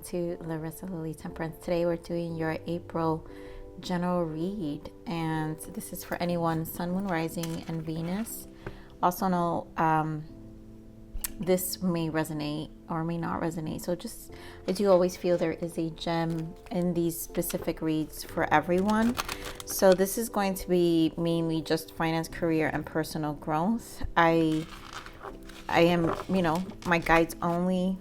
to Larisa Lili Temperance. Today we're doing your April general read, and this is for anyone Sun, Moon, Rising, and Venus. Also know this may resonate or may not resonate. So I do always feel there is a gem in these specific reads for everyone. So this is going to be mainly just finance, career, and personal growth. I am, my guides only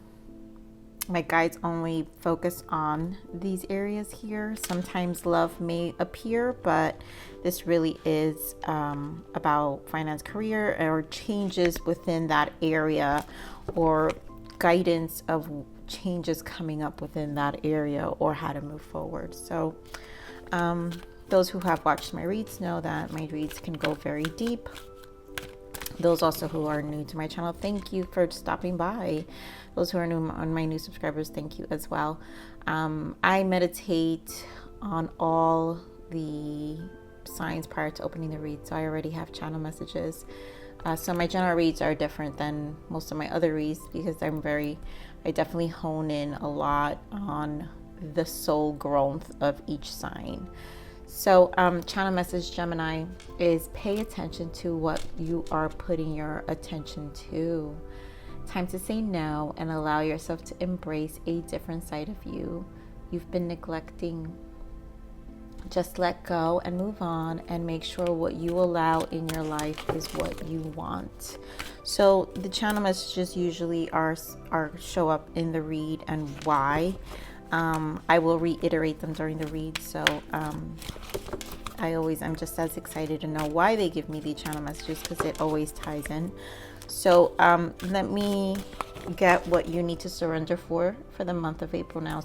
focus on these areas here. Sometimes love may appear, but this really is about finance, career, or changes within that area, or guidance of changes coming up within that area, or how to move forward. So those who have watched my reads know that my reads can go very deep. Those also who are new to my channel, thank you for stopping by. Those who are new on my new subscribers, thank you as well. I meditate on all the signs prior to opening the read, so I already have channel messages. So my general reads are different than most of my other reads because I definitely hone in a lot on the soul growth of each sign. So channel message Gemini is pay attention to what you are putting your attention to. Time to say no and allow yourself to embrace a different side of you you've been neglecting. Just let go and move on, and make sure what you allow in your life is what you want. So the channel messages usually show up in the read and why. I will reiterate them during the read, so I'm just as excited to know why they give me the channel messages, because it always ties in. So let me get what you need to surrender for the month of April now,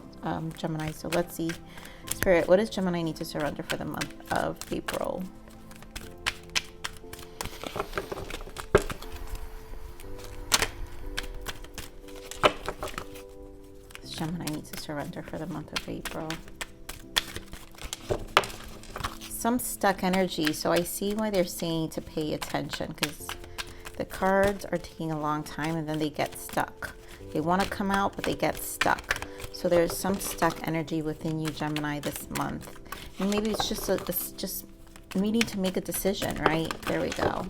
Gemini. So let's see, Spirit, what does Gemini need to surrender for the month of April? Gemini needs to surrender for the month of April. Some stuck energy. So I see why they're saying to pay attention, because the cards are taking a long time and then they get stuck. They want to come out, but they get stuck. So there's some stuck energy within you, Gemini, this month. And maybe it's just needing to make a decision, right? There we go.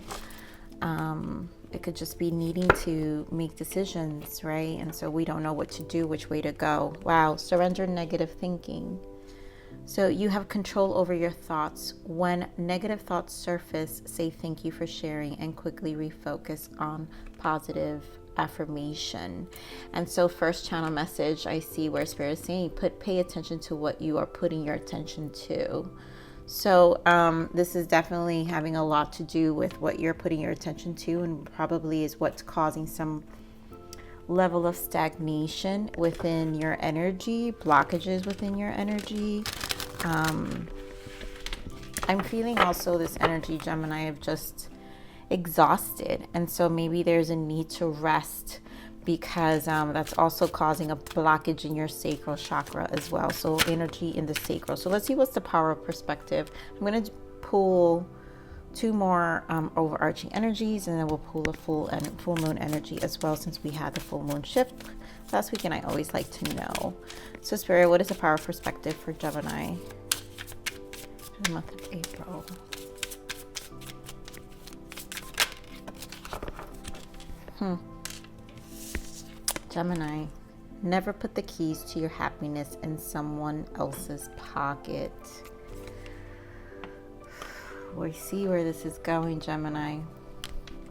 It could just be needing to make decisions, right? And so we don't know what to do, which way to go. Wow, surrender negative thinking. So you have control over your thoughts. When negative thoughts surface, say thank you for sharing and quickly refocus on positive affirmation. And so first channel message, I see where Spirit is saying pay attention to what you are putting your attention to. So this is definitely having a lot to do with what you're putting your attention to, and probably is what's causing some level of stagnation within your energy, blockages within your energy. I'm feeling also this energy, Gemini, of just exhausted, and so maybe there's a need to rest, because that's also causing a blockage in your sacral chakra as well. So energy in the sacral. So let's see what's the power of perspective. I'm going to pull two more overarching energies, and then we'll pull a full moon energy as well, since we had the full moon shift last week, and I always like to know. So Spirit, what is the power of perspective for Gemini for the month of April? Gemini, never put the keys to your happiness in someone else's pocket. We see where this is going, Gemini.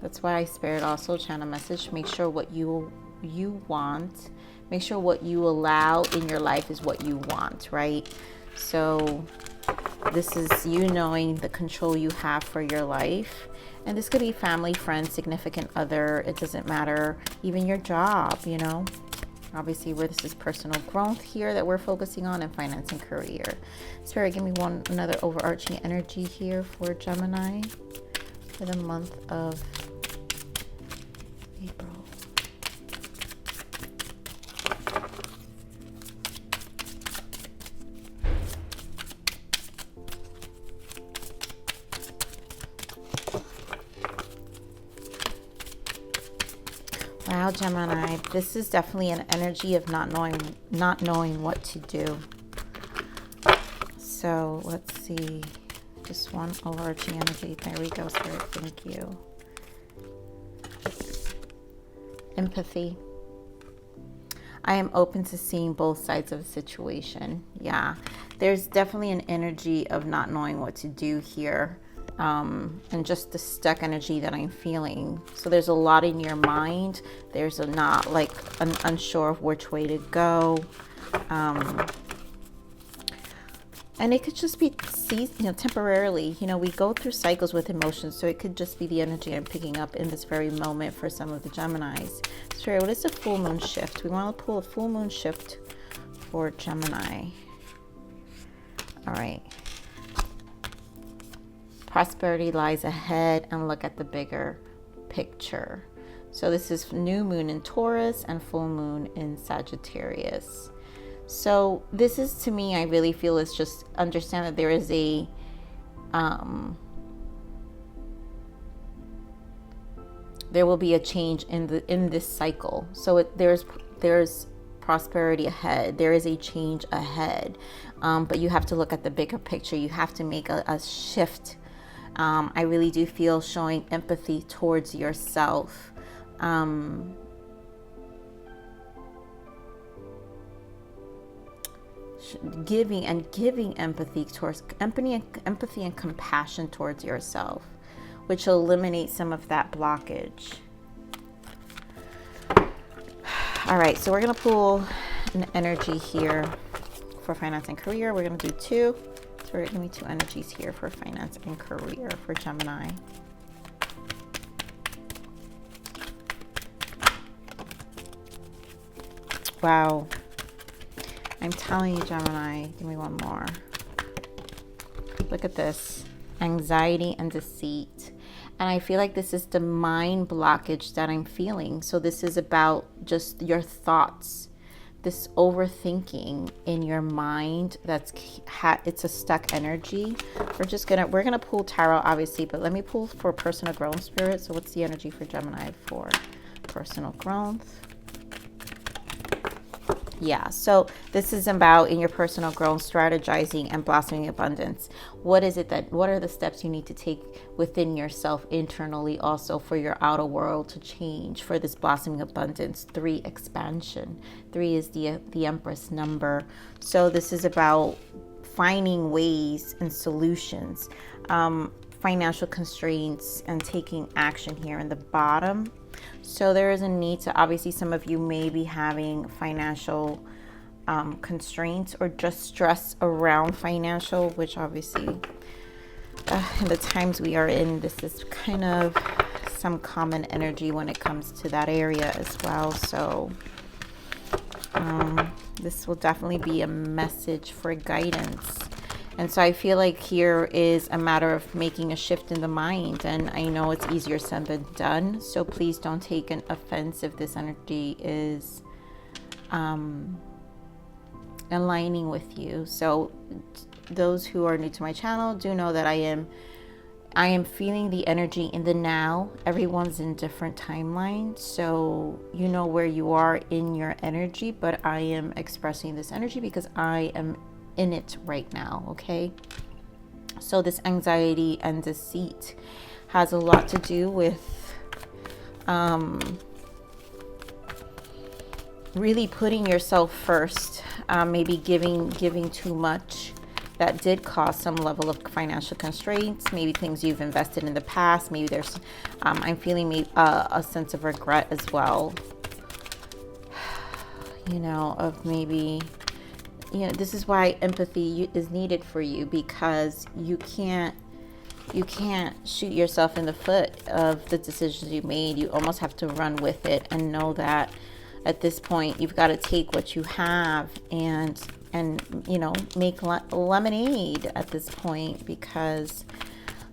That's why Spirit also channel message. Make sure what you want. Make sure what you allow in your life is what you want, right? So this is you knowing the control you have for your life. And this could be family, friends, significant other. It doesn't matter. Even your job, Obviously, where this is personal growth here that we're focusing on, and finance and career. Spirit, give me another overarching energy here for Gemini for the month of April. Wow, Wow, Gemini, this is definitely an energy of not knowing what to do. So let's see. Just one overarching energy. There we go, Spirit. Thank you. Empathy. I am open to seeing both sides of the situation. Yeah, there's definitely an energy of not knowing what to do here. And just the stuck energy that I'm feeling. So there's a lot in your mind. There's a not like unsure of which way to go. And it could just be, temporarily. We go through cycles with emotions, so it could just be the energy I'm picking up in this very moment for some of the Geminis. Spirit, what is a full moon shift? We want to pull a full moon shift for Gemini. All right. Prosperity lies ahead, and look at the bigger picture. So this is new moon in Taurus and full moon in Sagittarius. So this is, to me, I really feel is just understand that there is a there will be a change in this cycle. So there's prosperity ahead. There is a change ahead, but you have to look at the bigger picture. You have to make a shift. I really do feel showing empathy towards yourself. Giving empathy towards empathy and compassion towards yourself, which will eliminate some of that blockage. All right, so we're going to pull an energy here for finance and career. We're going to do two. So we're going to give me two energies here for finance and career for Gemini. Wow. I'm telling you, Gemini, give me one more. Look at this. Anxiety and deceit. And I feel like this is the mind blockage that I'm feeling. So this is about just your thoughts, this overthinking in your mind. It's a stuck energy. We're gonna pull tarot, obviously, but let me pull for personal growth, Spirit. So what's the energy for Gemini for personal growth? Yeah, so this is about in your personal growth, strategizing and blossoming abundance. What are the steps you need to take within yourself internally also for your outer world to change for this blossoming abundance? 3, expansion. 3 is the Empress number. So this is about finding ways and solutions, financial constraints, and taking action here in the bottom. So there is a need to, obviously, some of you may be having financial constraints or just stress around financial, which obviously in the times we are in, this is kind of some common energy when it comes to that area as well. So this will definitely be a message for guidance. And so I feel like here is a matter of making a shift in the mind. And I know it's easier said than done. So please don't take an offense if this energy is aligning with you. So those who are new to my channel do know that I am feeling the energy in the now. Everyone's in different timelines. So you know where you are in your energy. But I am expressing this energy because I am in it right now. Okay, so this anxiety and deceit has a lot to do with really putting yourself first, maybe giving too much. That did cause some level of financial constraints, maybe things you've invested in the past. Maybe there's I'm feeling a sense of regret as well, of maybe this is why empathy is needed for you, because you can't shoot yourself in the foot of the decisions you made. You almost have to run with it and know that at this point you've got to take what you have and make lemonade at this point, because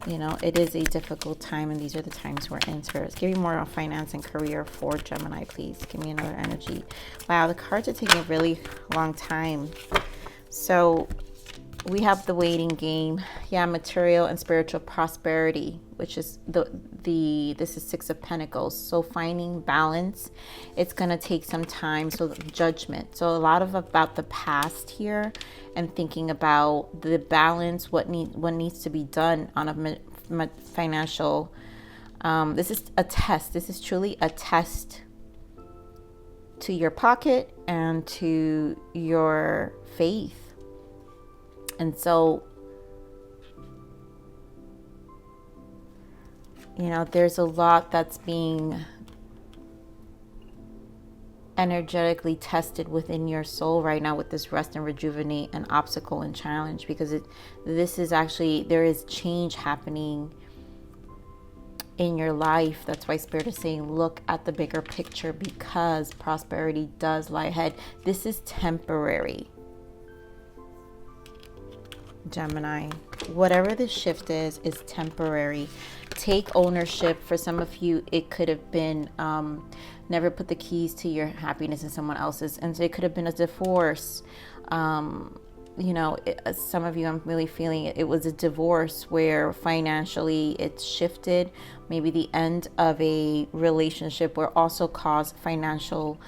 it is a difficult time, and these are the times we're in. Spirits, give me more on finance and career for Gemini, please. Give me another energy. Wow, the cards are taking a really long time. So we have the waiting game. Yeah, material and spiritual prosperity, which is this is Six of Pentacles. So finding balance, it's going to take some time. So judgment. So a lot of about the past here, and thinking about the balance, what needs to be done on a financial. This is a test. This is truly a test to your pocket and to your faith. And so, you know, there's a lot that's being energetically tested within your soul right now with this rest and rejuvenate and obstacle and challenge, because this is actually, there is change happening in your life. That's why Spirit is saying look at the bigger picture, because prosperity does lie ahead. This is temporary, Gemini. Whatever the shift is temporary. Take ownership. For some of you, it could have been never put the keys to your happiness in someone else's, and so it could have been a divorce. You know, some of you, I'm really feeling it was a divorce where financially it's shifted. Maybe the end of a relationship where also caused financial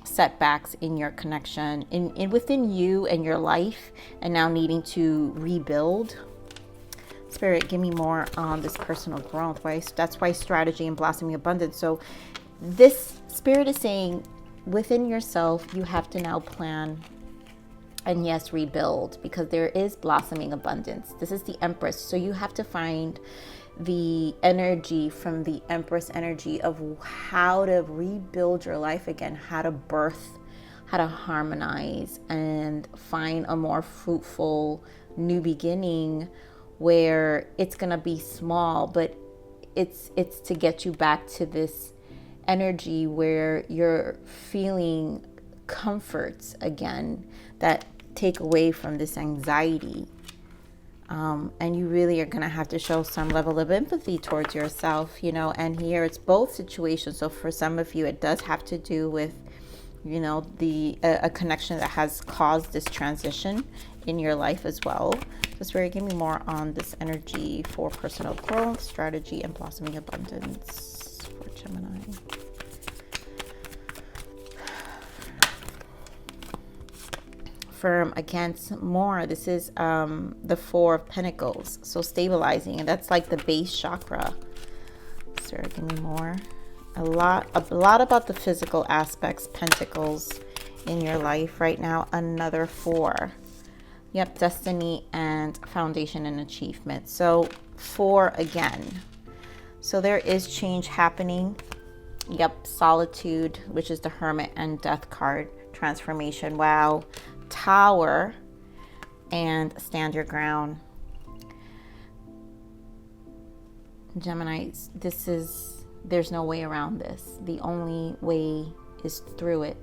setbacks in your connection, in within you and your life, and now needing to rebuild. Spirit, give me more on this personal growth. That's why strategy and blossoming abundance. So this Spirit is saying within yourself, you have to now plan and yes, rebuild, because there is blossoming abundance. This is the Empress. So you have to find the energy from the Empress energy of how to rebuild your life again, how to birth, how to harmonize and find a more fruitful new beginning, where it's going to be small, but it's to get you back to this energy where you're feeling comforts again that take away from this anxiety. And you really are going to have to show some level of empathy towards yourself, you know, and here it's both situations. So for some of you, it does have to do with, you know, a connection that has caused this transition in your life as well. So Spirit, give me more on this energy for personal growth, strategy, and blossoming abundance for Gemini. Firm against more. This is the Four of Pentacles. So stabilizing, and that's like the base chakra. Sarah, give me more. A lot about the physical aspects, pentacles in your life right now. Another four. Yep, destiny and foundation and achievement. So four again. So there is change happening. Yep, solitude, which is the Hermit, and Death card. Transformation. Wow. Tower and stand your ground. Gemini, there's no way around this. The only way is through it.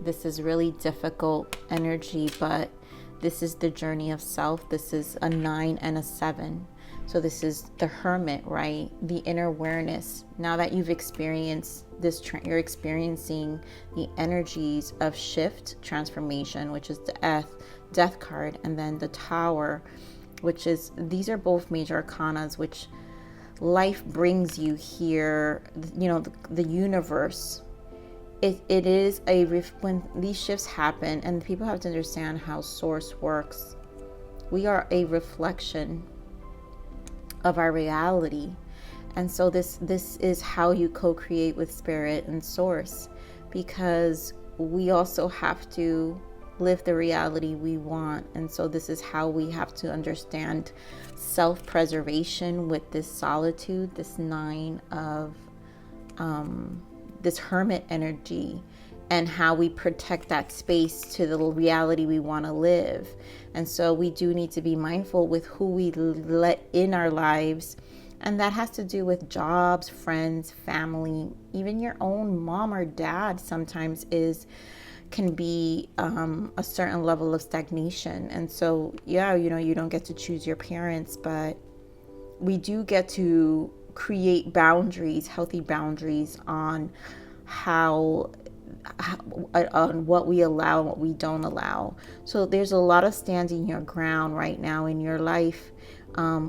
This is really difficult energy, but this is the journey of self. This is a 9 and a 7. So this is the Hermit, right? The inner awareness. Now that you've experienced this, you're experiencing the energies of shift, transformation, which is the Death card, and then the Tower, which is, these are both major arcanas, which life brings you here. You know, the universe. It is when these shifts happen, and people have to understand how source works. We are a reflection of our reality, and so this is how you co-create with spirit and source, because we also have to live the reality we want. And so this is how we have to understand self-preservation with this solitude, this 9 of this Hermit energy, and how we protect that space to the reality we want to live. And so we do need to be mindful with who we let in our lives. And that has to do with jobs, friends, family, even your own mom or dad sometimes can be a certain level of stagnation. And so, yeah, you know, you don't get to choose your parents, but we do get to create boundaries, healthy boundaries on how on what we allow and what we don't allow. So there's a lot of standing your ground right now in your life,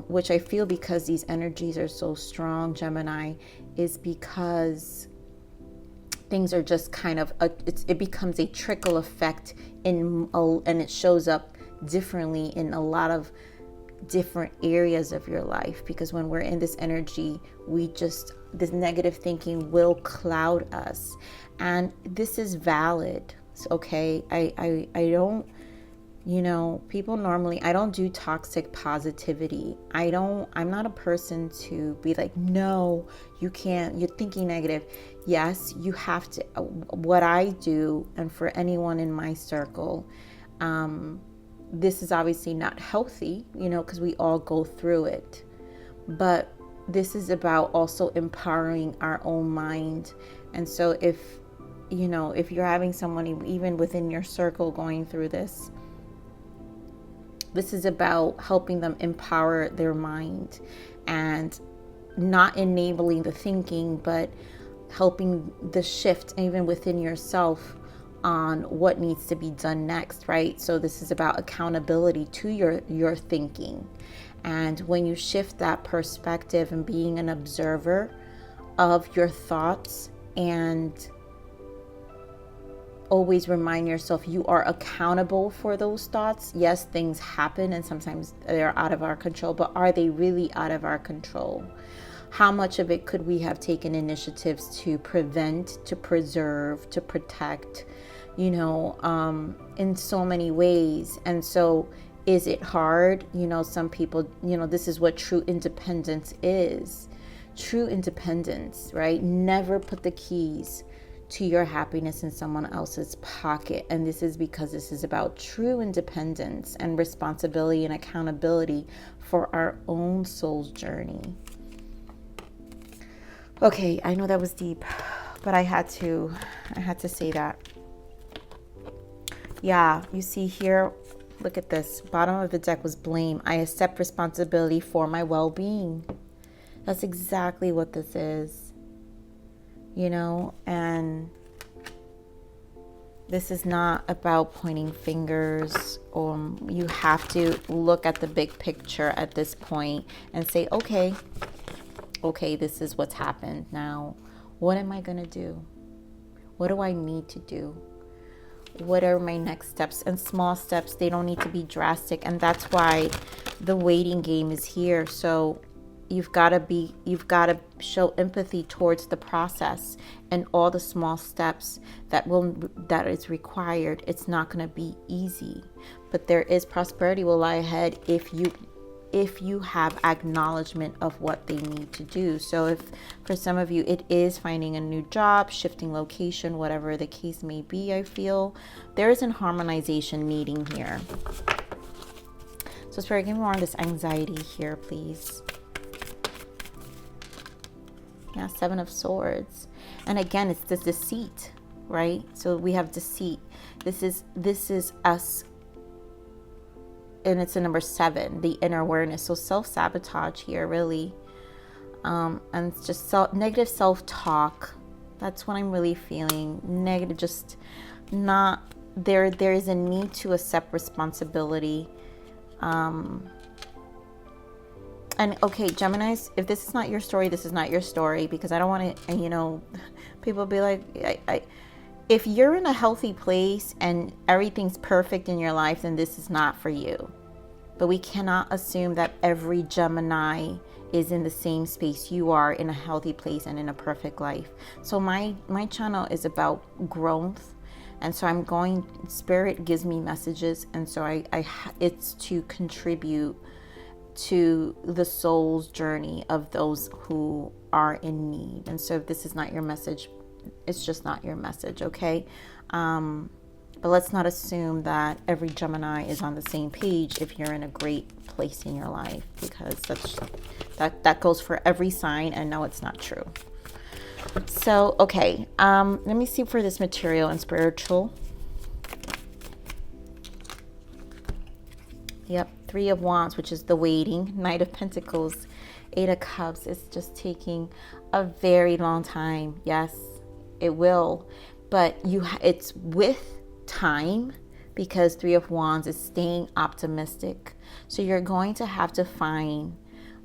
which I feel, because these energies are so strong, Gemini, is because things are just kind of it becomes a trickle effect and it shows up differently in a lot of different areas of your life. Because when we're in this energy, this negative thinking will cloud us, and this is valid. Okay, I don't, people normally, I don't do toxic positivity. I'm not a person to be like, no, you can't, you're thinking negative. Yes, you have to. What I do, and for anyone in my circle, this is obviously not healthy, because we all go through it. But this is about also empowering our own mind. And so if you're having someone even within your circle going through this is about helping them empower their mind, and not enabling the thinking, but helping the shift even within yourself on what needs to be done next, right? So this is about accountability to your thinking. And when you shift that perspective and being an observer of your thoughts, and always remind yourself you are accountable for those thoughts. Yes, things happen and sometimes they're out of our control, but are they really out of our control? How much of it could we have taken initiatives to prevent, to preserve, to protect, in so many ways? And so is it hard? Some people, this is what true independence is. True independence, right? Never put the keys to your happiness in someone else's pocket. And this is because this is about true independence and responsibility and accountability for our own soul's journey. Okay, I know that was deep, but I had to say that. Yeah, you see here, look at this. Bottom of the deck was blame. I accept responsibility for my well-being. That's exactly what this is, and this is not about pointing fingers. You have to look at the big picture at this point and say, okay, this is what's happened. Now, what am I going to do? What do I need to do? What are my next steps? And small steps, they don't need to be drastic. And that's why the waiting game is here. So you've got to show empathy towards the process and all the small steps that is required. It's not going to be easy, but there is prosperity will lie ahead if you have acknowledgement of what they need to do. So if for some of you it is finding a new job, shifting location, whatever the case may be, I feel there is an harmonization needing here. So Spirit, give me more on this anxiety here, please. Yeah, 7 of Swords. And again, it's this deceit, right? So we have deceit. This is us. And it's a number 7, the inner awareness. So self-sabotage here, really. And it's just negative self-talk. That's what I'm really feeling. Negative, just not there. There is a need to accept responsibility. And okay, Geminis, if this is not your story, this is not your story, because I don't want to, people be like, if you're in a healthy place and everything's perfect in your life, then this is not for you. But we cannot assume that every Gemini is in the same space you are, in a healthy place and in a perfect life. So my channel is about growth. And so Spirit gives me messages. And so it's to contribute to the soul's journey of those who are in need. And so if this is not your message, it's just not your message, okay? But let's not assume that every Gemini is on the same page if you're in a great place in your life, because that goes for every sign, and no, it's not true. So, okay, let me see for this material and spiritual. Yep, 3 of Wands, which is the waiting. Knight of Pentacles, 8 of Cups. It's just taking a very long time. Yes, it will. but it's with time, because Three of Wands is staying optimistic. So you're going to have to find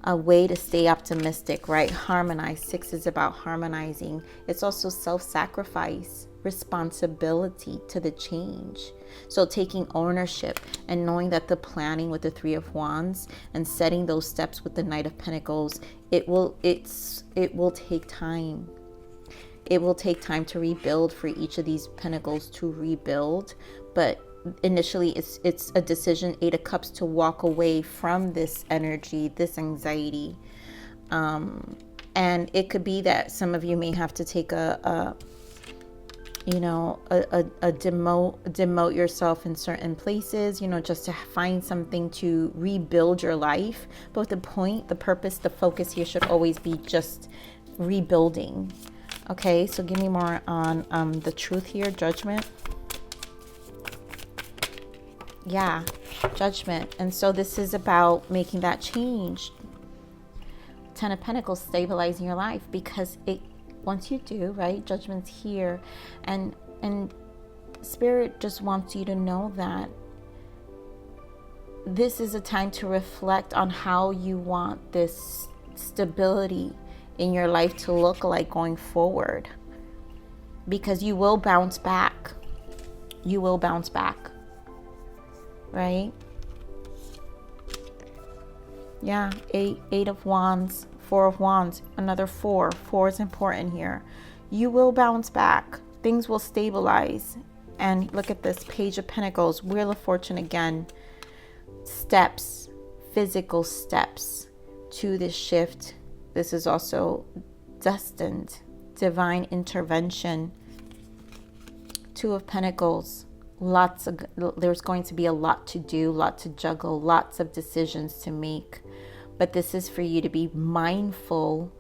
a way to stay optimistic, right? Harmonize. 6 is about harmonizing. It's also self-sacrifice, responsibility to the change. So taking ownership and knowing that the planning with the Three of Wands and setting those steps with the Knight of Pentacles, it will take time. It will take time to rebuild, for each of these pentacles to rebuild. But initially it's a decision, 8 of Cups, to walk away from this energy, this anxiety. And it could be that some of you may have to take demote yourself in certain places, just to find something to rebuild your life. But the purpose, the focus here should always be just rebuilding. Okay, so give me more on the truth here, Judgment. Yeah, Judgment. And so this is about making that change. 10 of Pentacles, stabilizing your life, because once you do, right, Judgment's here, and Spirit just wants you to know that this is a time to reflect on how you want this stability in your life to look like going forward, because you will bounce back. You will bounce back, right? Yeah, 8 of Wands, 4 of Wands, another 4. 4 is important here. You will bounce back. Things will stabilize. And look at this, Page of Pentacles, Wheel of Fortune again. Steps, physical steps to this shift. This is also destined, divine intervention. 2 of Pentacles, there's going to be a lot to do, lot to juggle, lots of decisions to make. But this is for you to be mindful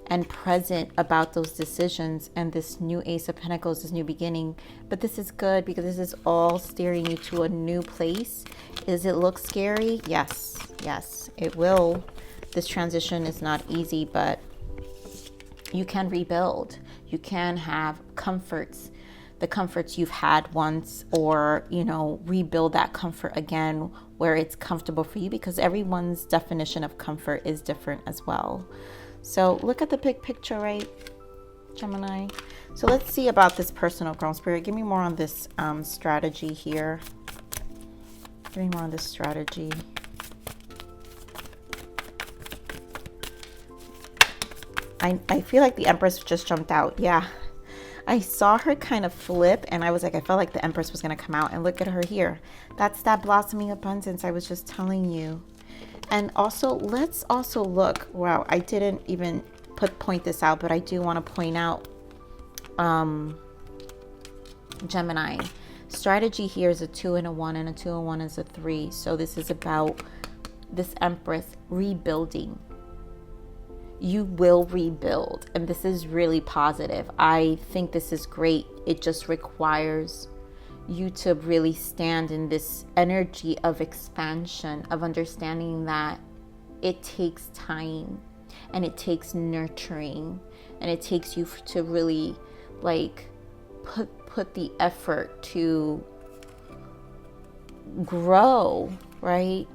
and present about those decisions. And this new Ace of Pentacles, this new beginning. But this is good, because this is all steering you to a new place. Does it look scary? Yes, it will. This transition is not easy, but you can rebuild. You can have comforts, the comforts you've had once, or, rebuild that comfort again where it's comfortable for you, because everyone's definition of comfort is different as well. So look at the big picture, right, Gemini? So let's see about this personal growth. Spirit, give me more on this strategy here. Give me more on this strategy. I feel like the Empress just jumped out. Yeah. I saw her kind of flip, and I was like, I felt like the Empress was going to come out. And look at her here. That's that blossoming abundance I was just telling you. And also, let's also look. Wow, I didn't even point this out, but I do want to point out Gemini. Strategy here is a 2 and a 1, and a 2 and 1 is a 3. So this is about this Empress rebuilding. You will rebuild, and this is really positive. I think this is great. It just requires you to really stand in this energy of expansion, of understanding that it takes time, and it takes nurturing, and it takes you to really put the effort to grow, right?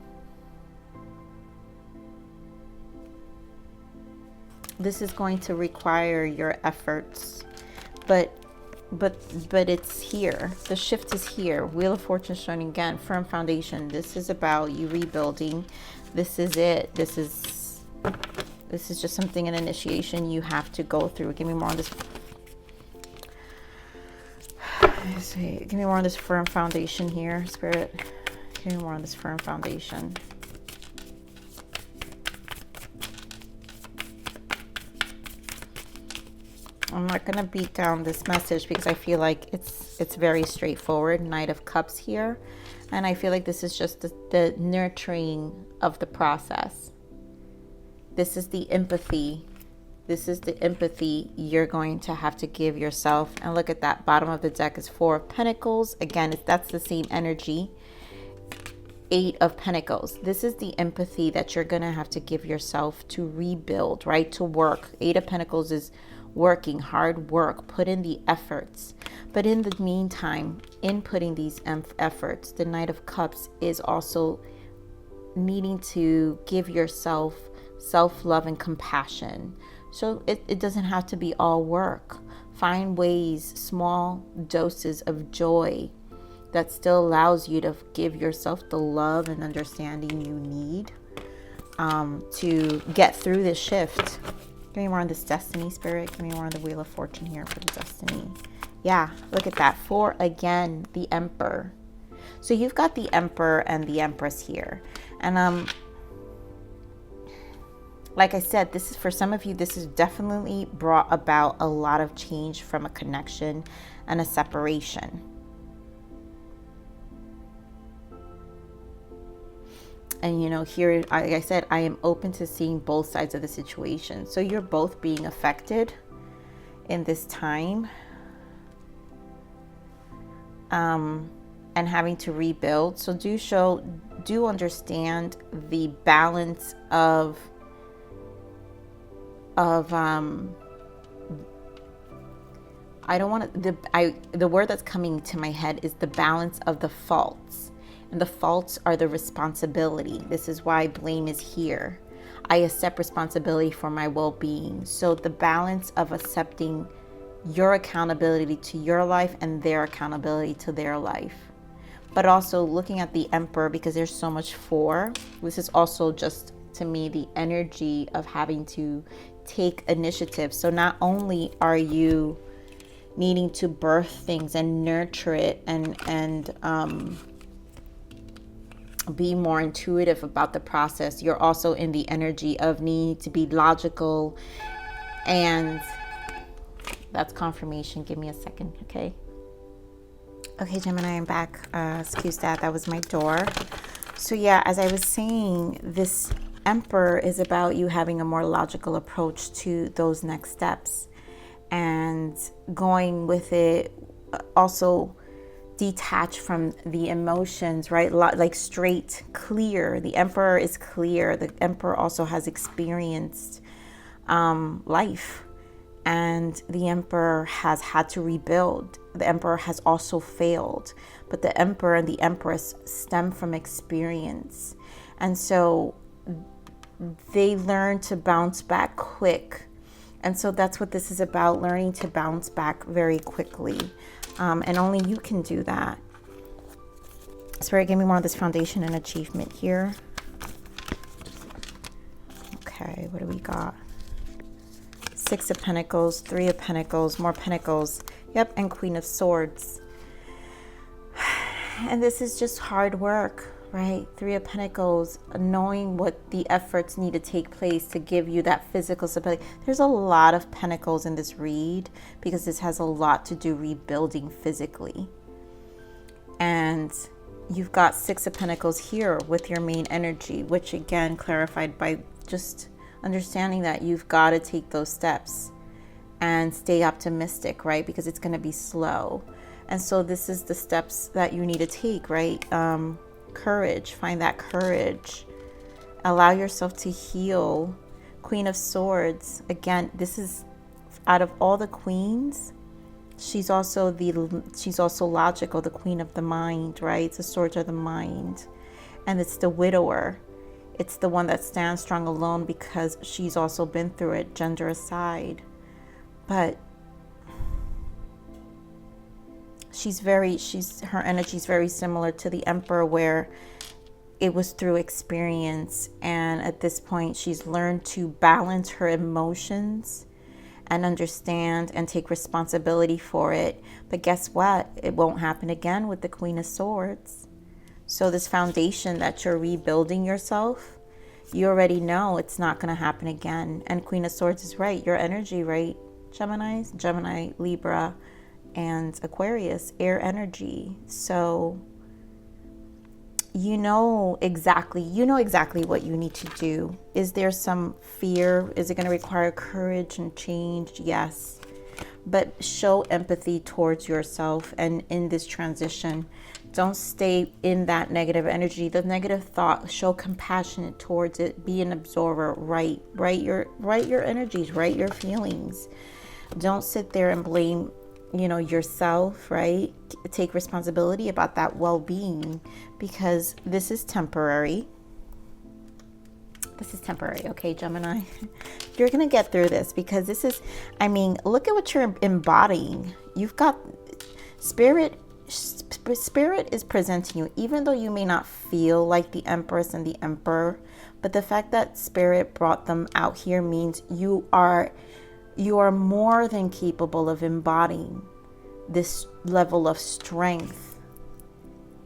This is going to require your efforts, but it's here. The shift is here. Wheel of Fortune showing again, firm foundation. This is about you rebuilding. This is it. This is just something, an initiation you have to go through. Give me more on this. Give me more on this firm foundation here, Spirit. Give me more on this firm foundation. I'm not going to beat down this message, because I feel like it's very straightforward. Knight of Cups here. And I feel like this is just the nurturing of the process. This is the empathy. This is the empathy you're going to have to give yourself. And look at that. Bottom of the deck is 4 of Pentacles. Again, that's the same energy. 8 of Pentacles. This is the empathy that you're going to have to give yourself to rebuild, right? To work. 8 of Pentacles is working, hard work, put in the efforts. But in the meantime, in putting these efforts, the Knight of Cups is also needing to give yourself self-love and compassion. So it doesn't have to be all work. Find ways, small doses of joy that still allows you to give yourself the love and understanding you need to get through this shift. Give me more on this destiny, Spirit. Give me more on the Wheel of Fortune here for the destiny. Yeah, look at that. 4 again, the Emperor. So you've got the Emperor and the Empress here. And like I said, this is for some of you, this has definitely brought about a lot of change from a connection and a separation. And, you know, here, like I said, I am open to seeing both sides of the situation. So you're both being affected in this time. And having to rebuild. So do understand the balance of I don't want to, the word that's coming to my head is the balance of the faults. And the faults are the responsibility. This is why blame is here. I accept responsibility for my well-being. So the balance of accepting your accountability to your life and their accountability to their life. But also looking at the Emperor, because there's so much 4. This is also just, to me, the energy of having to take initiative. So not only are you needing to birth things and nurture it and be more intuitive about the process, you're also in the energy of needing to be logical. And that's confirmation. Give me a second, okay? Okay, Gemini, I'm back. Excuse that. That was my door. So yeah, as I was saying, this Emperor is about you having a more logical approach to those next steps and going with it, also detach from the emotions, right? Like straight, clear. The Emperor is clear. The Emperor also has experienced life. And the Emperor has had to rebuild. The Emperor has also failed. But the Emperor and the Empress stem from experience. And so they learn to bounce back quick. And so that's what this is about, learning to bounce back very quickly. And only you can do that. Spirit, give me more of this foundation and achievement here. Okay, what do we got? 6 of Pentacles, 3 of Pentacles, more Pentacles. Yep, and Queen of Swords. And this is just hard work, right? 3 of Pentacles, knowing what the efforts need to take place to give you that physical stability. There's a lot of Pentacles in this read because this has a lot to do rebuilding physically. And you've got 6 of Pentacles here with your main energy, which again clarified by just understanding that you've got to take those steps and stay optimistic, right? Because it's going to be slow. And so this is the steps that you need to take, right? Courage, find that courage. Allow yourself to heal. Queen of Swords, again, this is out of all the queens, she's also logical, the queen of the mind, right? The swords are the mind. And it's the widower. It's the one that stands strong alone because she's also been through it, gender aside. But her energy is very similar to the Emperor, where it was through experience. And at this point, she's learned to balance her emotions and understand and take responsibility for it. But guess what? It won't happen again with the Queen of Swords. So this foundation that you're rebuilding yourself, you already know it's not going to happen again. And Queen of Swords is right. Your energy, right? Gemini, Libra, and Aquarius, air energy. So you know exactly what you need to do. Is there some fear? Is it going to require courage and change? Yes. But show empathy towards yourself, and in this transition, don't stay in that negative energy, the negative thought. Show compassion towards it. Be an absorber. Write your energies, write your feelings. Don't sit there and blame yourself, right? Take responsibility about that well-being, because this is temporary. This is temporary, okay, Gemini? You're going to get through this, because this is, look at what you're embodying. You've got spirit is presenting you, even though you may not feel like the Empress and the Emperor, but the fact that Spirit brought them out here means you are more than capable of embodying this level of strength.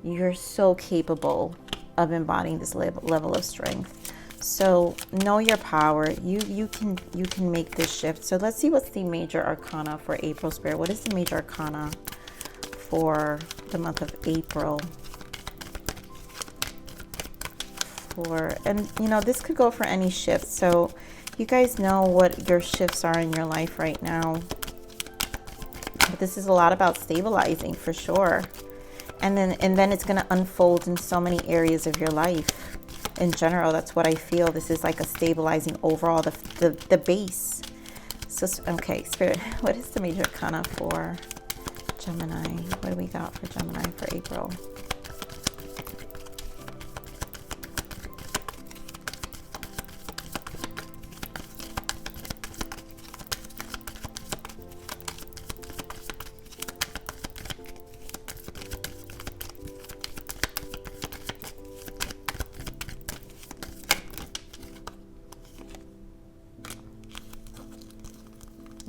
You're so capable of embodying this level of strength. So know your power. You can make this shift. So let's see what's the major arcana for April, Spirit. What is the major arcana for the month of April? And this could go for any shift. So you guys know what your shifts are in your life right now. But this is a lot about stabilizing, for sure. And then it's going to unfold in so many areas of your life. In general, that's what I feel. This is like a stabilizing overall, the base. So, okay, Spirit, what is the major arcana for Gemini? What do we got for Gemini for April?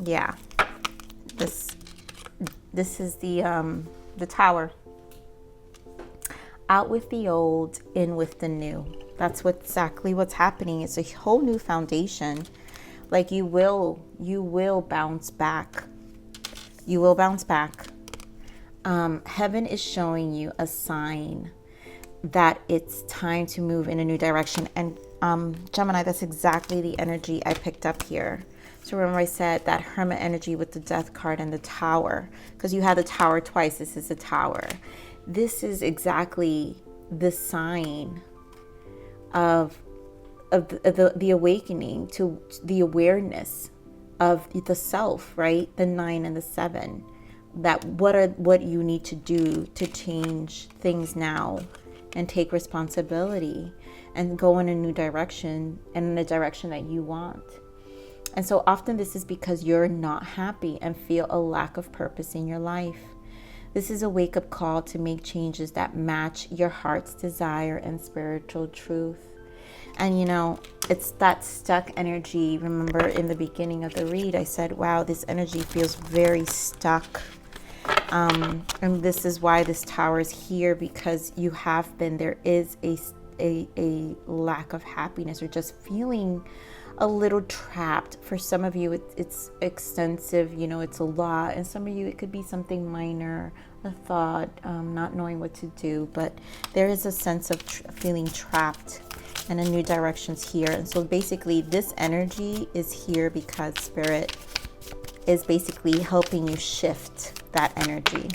Yeah, this is the Tower. Out with the old, in with the new. That's exactly what's happening. It's a whole new foundation. Like you will bounce back. You will bounce back. Heaven is showing you a sign that it's time to move in a new direction. And Gemini, that's exactly the energy I picked up here. So remember I said that Hermit energy with the Death card and the Tower, because you had the Tower twice. This is the Tower. This is exactly the sign of the awakening to the awareness of the self, right? The 9 and the 7. That what you need to do to change things now and take responsibility and go in a new direction, and in a direction that you want. And so often this is because you're not happy and feel a lack of purpose in your life. This is a wake-up call to make changes that match your heart's desire and spiritual truth. And it's that stuck energy. Remember in the beginning of the read, I said, wow, this energy feels very stuck. And this is why this Tower is here, because you have been, there is a lack of happiness, or just feeling a little trapped. For some of you it's extensive, it's a lot, and some of you it could be something minor, a thought, not knowing what to do, but there is a sense of feeling trapped, and a new direction's here. And so basically this energy is here because Spirit is basically helping you shift that energy.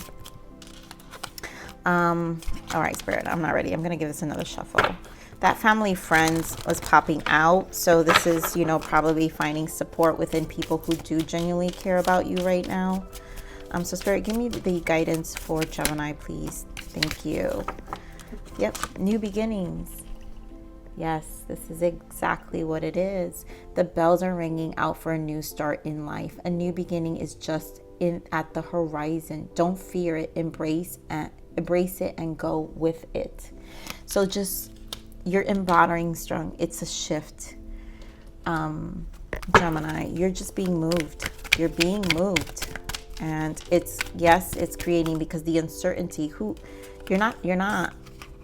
All right, Spirit, I'm not ready. I'm gonna give this another shuffle. That family friends was popping out. So this is, probably finding support within people who do genuinely care about you right now. So Spirit, give me the guidance for Gemini, please. Thank you. Yep, new beginnings. Yes, this is exactly what it is. The bells are ringing out for a new start in life. A new beginning is just at the horizon. Don't fear it. Embrace it and go with it. So just, you're embodying strong. It's a shift. Gemini, you're just being moved. You're being moved. And it's creating, because the uncertainty,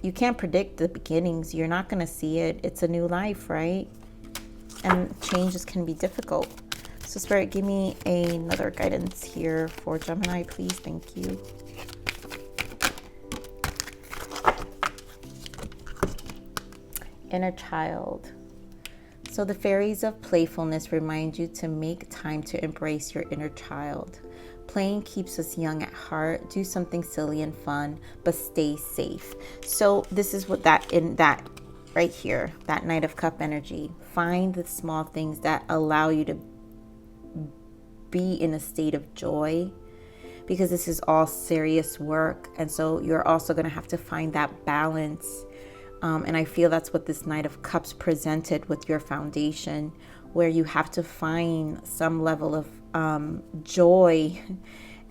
you can't predict the beginnings. You're not going to see it. It's a new life, right? And changes can be difficult. So Spirit, give me another guidance here for Gemini, please. Thank you. Inner child. So the fairies of playfulness remind you to make time to embrace your inner child. Playing keeps us young at heart. Do something silly and fun, but stay safe. So this is what that right here, that Knight of Cup energy. Find the small things that allow you to be in a state of joy, because this is all serious work. And so you're also going to have to find that balance. And I feel that's what this Knight of Cups presented with your foundation, where you have to find some level of joy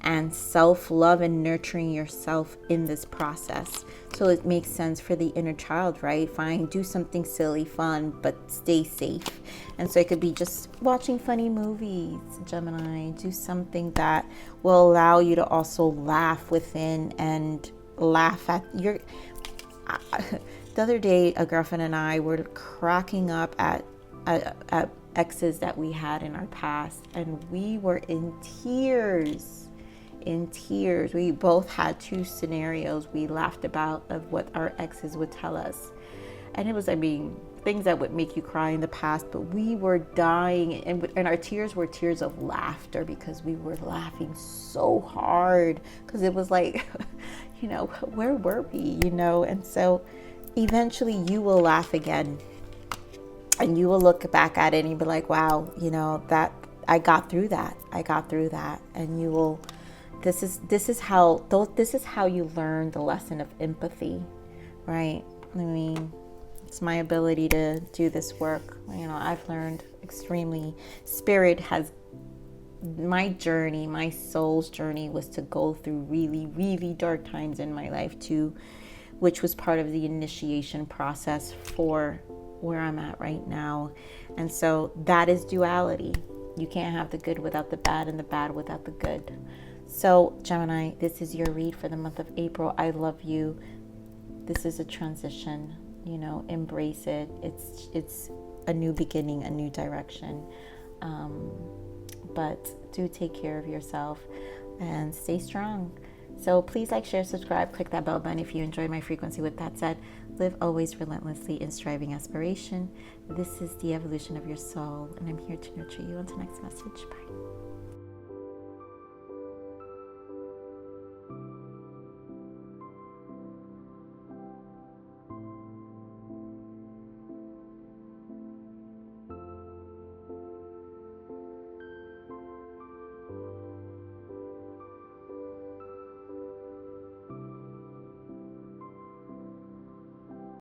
and self-love and nurturing yourself in this process. So it makes sense for the inner child, right? Fine, do something silly, fun, but stay safe. And so it could be just watching funny movies, Gemini. Do something that will allow you to also laugh within and laugh at your... The other day, a girlfriend and I were cracking up at exes that we had in our past, and we were in tears. We both had two scenarios we laughed about of what our exes would tell us. And it was, I mean, things that would make you cry in the past, but we were dying, and our tears were tears of laughter, because we were laughing so hard, because it was like, you know, where were we, you know? And so eventually you will laugh again, and you will look back at it and be like, wow, you know, that I got through that. And you will, this is how you learn the lesson of empathy, right? I mean, it's my ability to do this work. You know, I've learned extremely, Spirit has, my journey, my soul's journey was to go through really, really dark times in my life too, which was part of the initiation process for where I'm at right now. And so that is duality. You can't have the good without the bad, and the bad without the good. So Gemini, this is your read for the month of April. I love you. This is a transition, you know, embrace it. It's a new beginning, a new direction. But do take care of yourself and stay strong. So please like, share, subscribe, click that bell button if you enjoyed my frequency. With that said, live always relentlessly in striving aspiration. This is the evolution of your soul, and I'm here to nurture you. Until next message, bye.